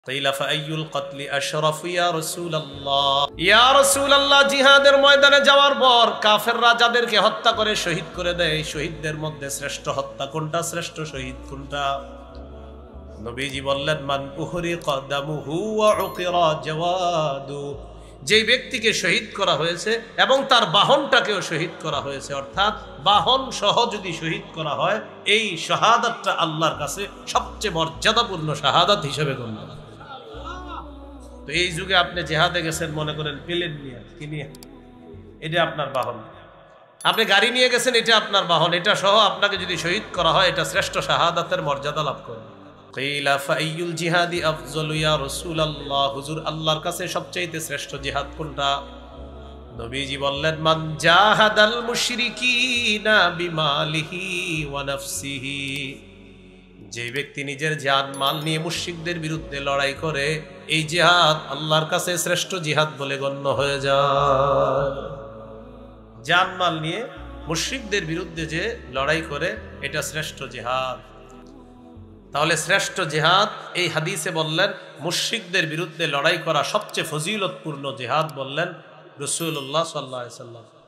কিলা ফাআইয়ুল কতলি আশরাফু ইয়া রাসূলুল্লাহ, ইয়া রাসূলুল্লাহ, জিহাদের ময়দানে যাওয়ার পর কাফেররা যাদেরকে হত্যা করে শহীদ করে দেয়, শহীদদের মধ্যে শ্রেষ্ঠ হত্যা কোনটা, শ্রেষ্ঠ শহীদ কোনটা? নবীজি বললেন, মান উহরিকা দামুহু ওয়া উকিরা জাওয়াদু, যে ব্যক্তিকে শহীদ করা হয়েছে এবং তার বাহনটাকেও শহীদ করা হয়েছে, অর্থাৎ বাহন সহ যদি শহীদ করা হয়, এই শাহাদাতটা আল্লাহর কাছে সবচেয়ে মর্যাদাপূর্ণ শাহাদাত হিসেবে গণ্য। তো এই যুগে আপনি জিহাদে গেছেন, মনে করেন প্লেন নিয়ে, কি নিয়ে? এটা আপনার বাহন। আপনি গাড়ি নিয়ে গেছেন, এটা আপনার বাহন। এটা সহ আপনাকে যদি শহীদ করা হয়, এটা শ্রেষ্ঠ শাহাদাতের মর্যাদা লাভ করে। কিলা ফাআইয়ুল জিহাদি আফযলু ইয়া রাসূলুল্লাহ, হুজুর আল্লাহর কাছে সবচেয়ে শ্রেষ্ঠ জিহাদ কোনটা? নবীজি বললেন, মান জাহাদাল মুশরিকিনা বিমালিহি ওয়া নাফসিহি, যে ব্যক্তি নিজের জান মাল নিয়ে মুশরিকদের বিরুদ্ধে লড়াই করে, এই জিহাদ আল্লাহর কাছে শ্রেষ্ঠ জিহাদ বলে গণ্য হয়ে যায়। জান মাল নিয়ে মুশরিকদের বিরুদ্ধে যে লড়াই করে, এটা শ্রেষ্ঠ জিহাদ। তাহলে শ্রেষ্ঠ জিহাদ এই হাদিসে বললেন, মুশরিকদের বিরুদ্ধে লড়াই করা সবচেয়ে ফজিলতপূর্ণ জিহাদ বললেন রাসূলুল্লাহ সাল্লাল্লাহু আলাইহি ওয়াসাল্লাম।